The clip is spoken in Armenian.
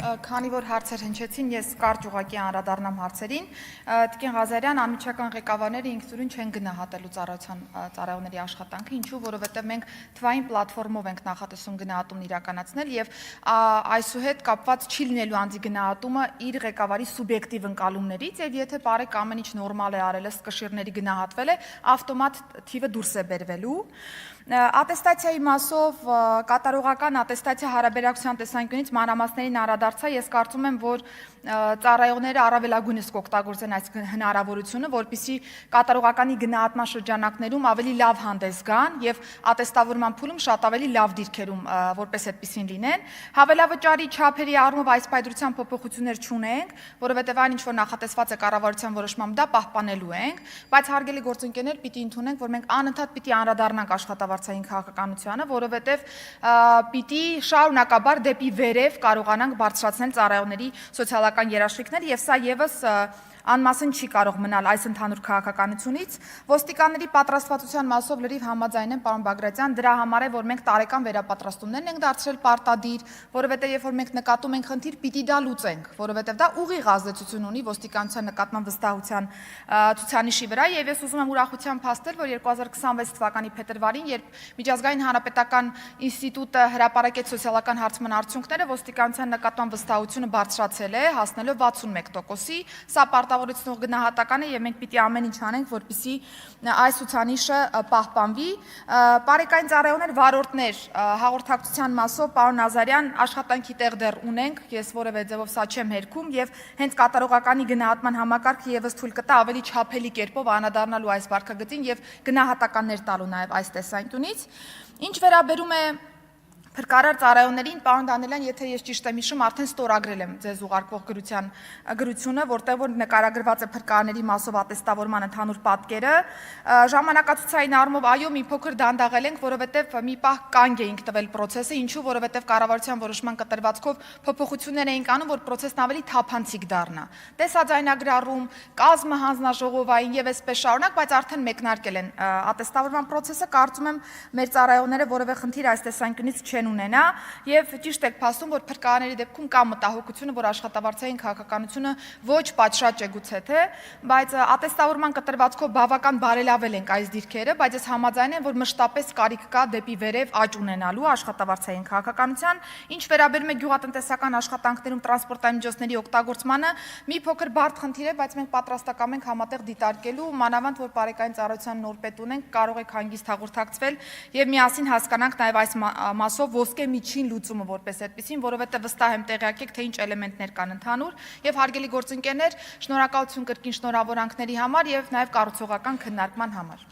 Քանի որ հարցեր հնչեցին, ես կարճ ուղղակի անդրադառնամ հարցերին։ Տիկին Ղազարյան, անմիջական ղեկավարները ինքնուրույն չեն գնահատելու ծառայողների աշխատանքը, ինչու, որովհետև մենք թվային պլատֆորմով ենք նախատեսում գնահատումն իրականացնել եւ այսուհետ կապված չի լինելու անձի գնահատումը իր ղեկավարի սուբյեկտիվ ընկալումներից եւ եթե բարեք ամեն ինչ նորմալ է արել, ըստ կշիռների գնահատվել է, ավտոմատ թիվը դուրս է բերվելու։ Ատեստացիայի մասով կատարողական ատեստացիա հարաբերակցության տեսանկյունից մանրամասներին անդրադարձա, ես կարծում եմ, որ ծառայողները առավելագույնս կօգտագործեն այս հնարավորությունը, որպեսզի կատարողականի գնահատման շրջանակներում ավելի լավ հանդես գան եւ ատեստավորման փուլում շատ ավելի լավ դիրքերում որպես այդպեսին լինեն։ Հավելավճարի չափերի առումով այս պայծրության փոփոխություններ չունենք, որովհետեւ այն ինչ որ նախատեսված է կառավարության որոշմամբ դա պահպանելու ենք, բայց հարգելի գործընկերներ պիտի ընդունենք, որ մենք անընդհատ պիտի անդրադառնանք աշխատավարձային քաղաքականությանը, որովհետեւ պիտի շարունակաբար դեպի վերև կարողանանք բարձրացնել ծառայողների սոցիալական երաշխիքները եւ սա եւս անմասն չի կարող մնալ այս ընդհանուր քաղաքականությունից։ Ոստիկանների պատրաստվածության մասով լրիվ համաձայն եմ, պարոն Բագրատյան, դրա համար է, որ մենք տարեկան վերապատրաստումներն ենք դարձրել պարտադիր, որովհետեւ երբ որ մենք նկատում ենք խնդիր, պիտի դա լուծենք, որովհետեւ դա ուղիղ ազդեցություն ունի ոստիկանության նկատմամբ վստահության ցուցանիշի վրա եւ ես ուզում եմ ուրախությամբ հաստատել, որ 2026 թվականի փետրվարին, երբ Միջազգային հանրապետական ինստիտուտը հրապարակեց սոցիալական հարցման արդյունքները, ոստիկանության նկատմամբ վստահությունը բարձրացել է, հասնելով 61%-ի, սա պարտավորեցնող գնահատական է եւ մենք պիտի ամեն ինչ անենք, որպեսզի այս ցուցանիշը պահպանվի։ Բարեկային ծառայողներ, վարորդներ, հաղորդակցության մասով, պարոն Ազարյան, աշխատանքի տեղ դեռ ունենք, ես որևէ ձևով սա չեմ հերքում եւ հենց կատարողականի գնահատման համակարգը եւս թույլ կտա ավելի չափելի կերպով անդրադառնալու այս վարքագծին եւ գնահատականներ տալու նաեւ այս տեսանկյունից։ Ինչ վերաբերում է Փրկարար ծառայողներին, պարոն Դանելյան, եթե ես ճիշտ եմ հիշում, արդեն ստորագրել եմ ձեզ ուղարկվող գրությունը, որտեղ որ նկարագրված է փրկարարների մասով ատեստավորման ընդհանուր պատկերը։ Ժամանակացուցային առումով այո, մի փոքր դանդաղել ենք, որովհետև մի պահ կանգ էինք տվել process-ը, ինչու, որովհետև կառավարության որոշման կտրվածքով փոփոխություններ էինք անում, որ process-ն ավելի թափանցիկ դառնա։ Տեսաձայնագրառում, կազմը հանձնաժողովային եւ այսպես շարունակ, բայց արդեն մեկնարկել են ատեստավորման process-ը, կարծում եմ մեր ծառայողները որևէ խնդիր այս տեսանկյունից չեն ունենա եւ ճիշտ եք փաստում, որ փրկարարների դեպքում կա մտահոգությունը, որ աշխատավարձային քաղաքականությունը ոչ պատշաճ է գուցե թե, բայց ատեստավորման կտրվածքով բավական բարելավել ենք այս դիրքերը, բայց ես համաձայն եմ, որ մշտապես կարիք կա դեպի վերև աճ ունենալու աշխատավարձային քաղաքականության, ինչ վերաբերում է գյուղատնտեսական աշխատանքներում տրանսպորտային միջոցների օգտագործմանը, մի փոքր բարդ խնդիր է, բայց մենք պատրաստակամ ենք համատեղ դիտարկելու, մանավանդ որ բարեկային ծառայության նոր պետ ունենք, կարող եք հանգիստ հաղորդակցվել եւ միասին հասկանանք նաեւ այս մասով ոսկե միջին լուծումը որպես այդպեսին, որովհետև վստահ եմ տեղյակ եք, թե ինչ էլեմենտներ կան ընդհանուր եւ հարգելի գործընկերներ, շնորհակալություն կրկին շնորհավորանքների համար եւ նաեւ կառուցողական քննարկման համար։